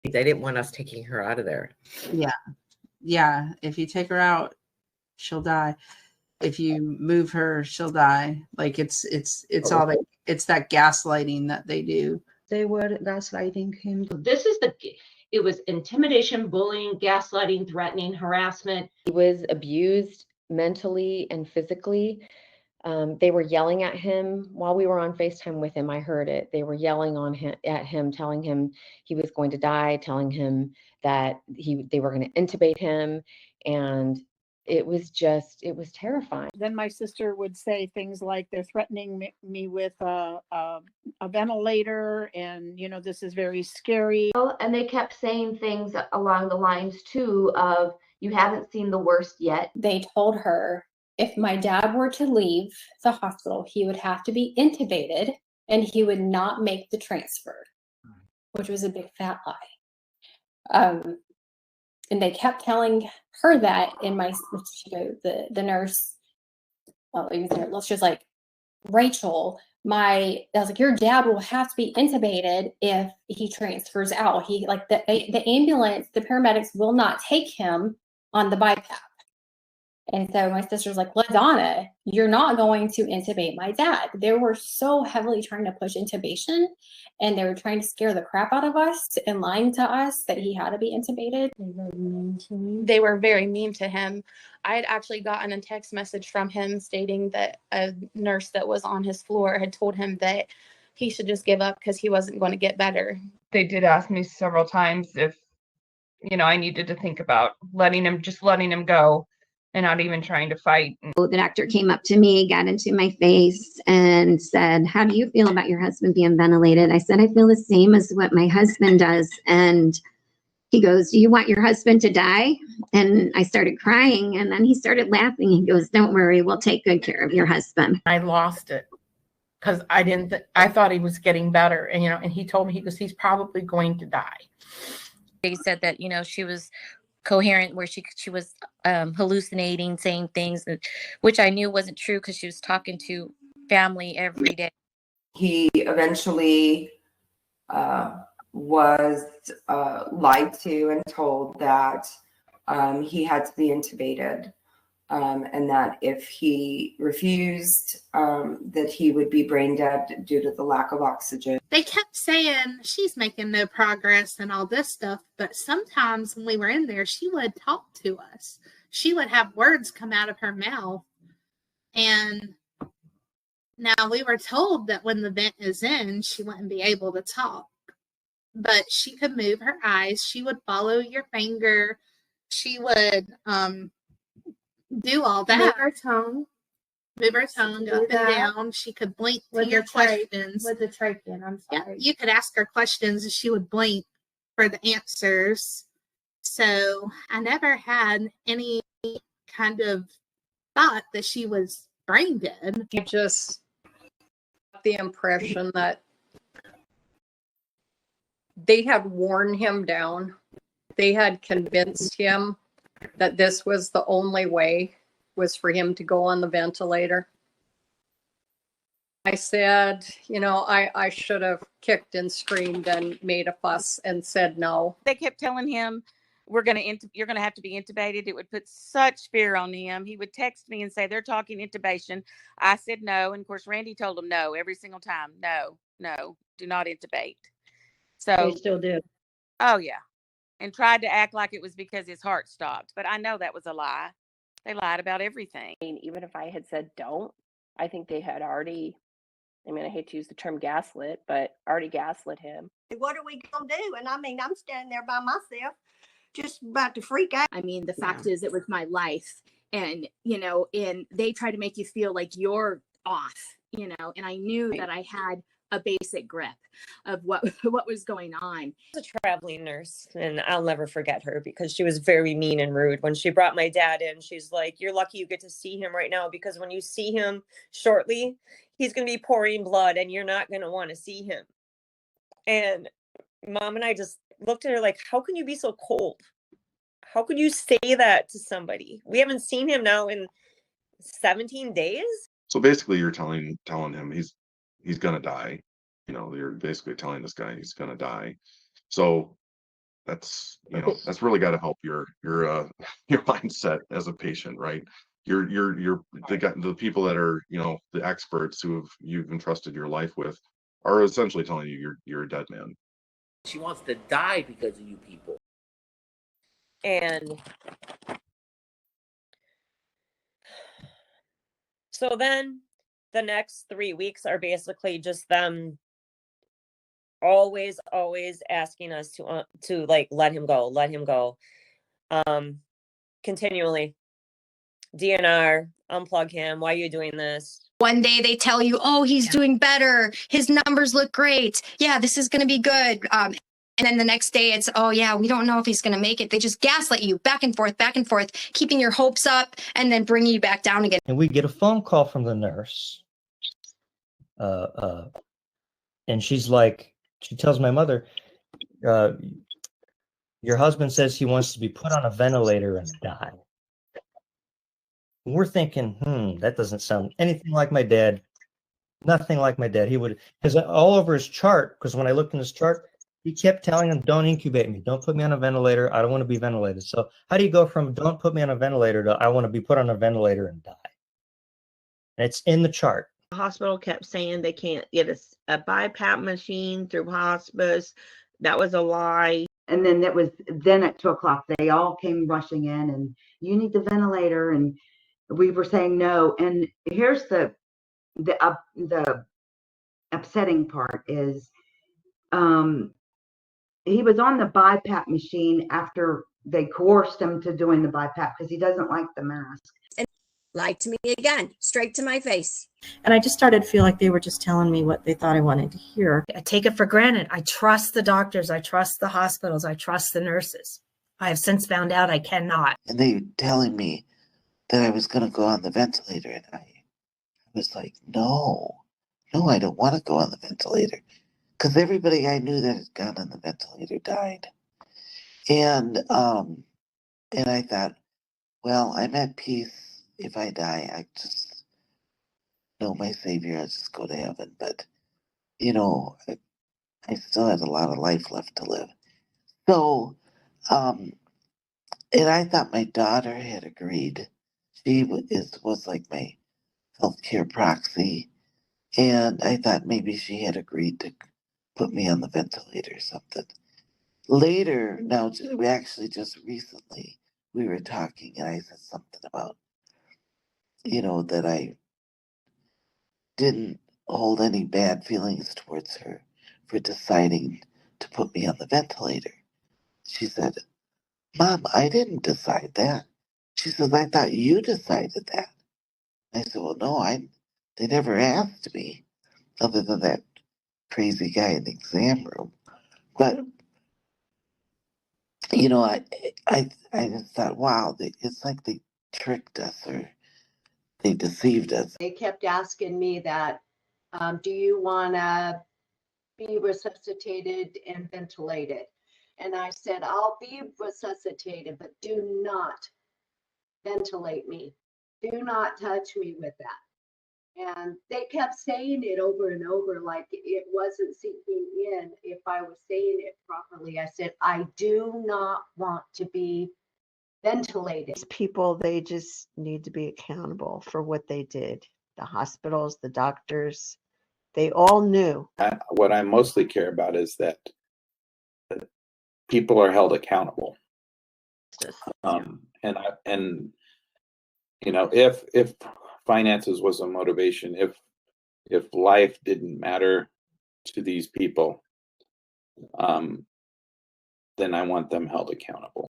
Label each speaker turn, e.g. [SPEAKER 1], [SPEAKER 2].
[SPEAKER 1] They didn't want us taking her out of there.
[SPEAKER 2] Yeah. If you take her out, she'll die. If you move her, she'll die. Like it's all that, it's that gaslighting that they do.
[SPEAKER 3] They were gaslighting him.
[SPEAKER 4] It was intimidation, bullying, gaslighting, threatening, harassment.
[SPEAKER 5] He was abused mentally and physically. They were yelling at him while we were on FaceTime with him. I heard it. They were yelling at him, telling him he was going to die, telling him that they were going to intubate him. And it was terrifying.
[SPEAKER 6] Then my sister would say things like, they're threatening me with a ventilator, and this is very scary.
[SPEAKER 7] And they kept saying things along the lines too of, you haven't seen the worst yet.
[SPEAKER 8] They told her if my dad were to leave the hospital, he would have to be intubated and he would not make the transfer, which was a big fat lie. And they kept telling her that, and the nurse, she was like, Rachel, I was like, your dad will have to be intubated if he transfers out. The ambulance, the paramedics will not take him on the BiPAP. And so my sister's like, LaDonna, you're not going to intubate my dad. They were so heavily trying to push intubation, and they were trying to scare the crap out of us and lying to us that he had to be intubated.
[SPEAKER 9] They were very mean to him. I had actually gotten a text message from him stating that a nurse that was on his floor had told him that he should just give up because he wasn't going to get better.
[SPEAKER 10] They did ask me several times if, I needed to think about letting him go and not even trying to fight.
[SPEAKER 11] The doctor came up to me, got into my face and said, how do you feel about your husband being ventilated? I said, I feel the same as what my husband does. And he goes, do you want your husband to die? And I started crying, and then he started laughing. He goes, don't worry, we'll take good care of your husband.
[SPEAKER 12] I lost it because I thought he was getting better. And he told me, he goes, he's probably going to die.
[SPEAKER 13] They said that, she was coherent, where she was hallucinating, saying things which I knew wasn't true because she was talking to family every day.
[SPEAKER 14] He eventually was lied to and told that he had to be intubated, and that if he refused, that he would be brain dead due to the lack of oxygen.
[SPEAKER 15] They kept saying she's making no progress and all this stuff, but sometimes when we were in there, she would talk to us. She would have words come out of her mouth. And now we were told that when the vent is in, she wouldn't be able to talk, but she could move her eyes. She would follow your finger. She would do all that.
[SPEAKER 6] Move her tongue
[SPEAKER 15] up and down. She could blink to your questions.
[SPEAKER 6] With the trachea, I'm sorry.
[SPEAKER 15] Yeah, you could ask her questions and she would blink for the answers. So I never had any kind of thought that she was brain dead.
[SPEAKER 16] I just got the impression that they had worn him down. They had convinced him that this was the only way, was for him to go on the ventilator. I said, I should have kicked and screamed and made a fuss and said no.
[SPEAKER 17] They kept telling him, you're going to have to be intubated. It would put such fear on him. He would text me and say, they're talking intubation. I said no. And of course, Randy told him no every single time. No, do not intubate. So
[SPEAKER 3] They still do.
[SPEAKER 17] Oh yeah. And tried to act like it was because his heart stopped. But I know that was a lie. They lied about everything.
[SPEAKER 5] Even if I had said don't, I think they had already, I hate to use the term gaslit, but already gaslit him.
[SPEAKER 18] What are we going to do? And I'm standing there by myself, just about to freak out.
[SPEAKER 19] The fact is, it was my life. And, and they try to make you feel like you're off, and I knew that I had a basic grip of what was going on.
[SPEAKER 20] I was a traveling nurse, and I'll never forget her because she was very mean and rude. When she brought my dad in, she's like, you're lucky you get to see him right now, because when you see him shortly, he's going to be pouring blood and you're not going to want to see him. And Mom and I just looked at her like, how can you be so cold? How could you say that to somebody? We haven't seen him now in 17 days.
[SPEAKER 7] So basically you're telling him he's going to die. You're basically telling this guy he's going to die. So
[SPEAKER 21] That's, you know, that's really got to help your your mindset as a patient, right? The people that are, you know, the experts you've entrusted your life with are essentially telling you you're a dead man.
[SPEAKER 22] She wants to die because of you people.
[SPEAKER 20] And so then the next 3 weeks are basically just them always asking us to like let him go, continually. DNR, unplug him. Why are you doing this?
[SPEAKER 23] One day they tell you, oh, he's doing better. His numbers look great. Yeah, this is going to be good. And then the next day it's, oh, yeah, we don't know if he's going to make it. They just gaslight you back and forth, keeping your hopes up and then bringing you back down again.
[SPEAKER 24] And we get a phone call from the nurse. And she's like, she tells my mother, your husband says he wants to be put on a ventilator and die. We're thinking, that doesn't sound anything like my dad. Nothing like my dad. He would, because all over his chart, because when I looked in his chart, he kept telling him, don't incubate me. Don't put me on a ventilator. I don't want to be ventilated. So how do you go from don't put me on a ventilator to I want to be put on a ventilator and die? And it's in the chart.
[SPEAKER 25] The hospital kept saying they can't get a BiPAP machine through hospice. That was a lie.
[SPEAKER 26] And then then at 2 o'clock, they all came rushing in and you need the ventilator. And we were saying no. And here's the upsetting part is he was on the BiPAP machine after they coerced him to doing the BiPAP because he doesn't like the mask.
[SPEAKER 27] And lied to me again, straight to my face.
[SPEAKER 28] And I just started to feel like they were just telling me what they thought I wanted to hear. I take it for granted. I trust the doctors. I trust the hospitals. I trust the nurses. I have since found out I cannot.
[SPEAKER 29] And they were telling me that I was going to go on the ventilator. And I was like, no, I don't want to go on the ventilator. Because everybody I knew that had gone on the ventilator died. And I thought, well, I'm at peace. If I die, I just know my Savior. I'll just go to heaven. But, you know, I still had a lot of life left to live. So, and I thought my daughter had agreed. She was like my healthcare proxy. And I thought maybe she had agreed to put me on the ventilator or something. Later, now, we actually just recently, we were talking and I said something about, you know, that I didn't hold any bad feelings towards her for deciding to put me on the ventilator. She said, Mom, I didn't decide that. She says, I thought you decided that. I said, well, no, they never asked me, other than that crazy guy in the exam room. But, you know, I just thought, wow, it's like they tricked us or they deceived us.
[SPEAKER 30] They kept asking me that, do you want to be resuscitated and ventilated? And I said, I'll be resuscitated, but do not ventilate me. Do not touch me with that. And they kept saying it over and over, like it wasn't sinking in if I was saying it properly. I said, I do not want to be ventilated.
[SPEAKER 31] People, they just need to be accountable for what they did. The hospitals, the doctors, they all knew.
[SPEAKER 32] What I mostly care about is that people are held accountable. And you know, if finances was a motivation, if life didn't matter to these people, then I want them held accountable.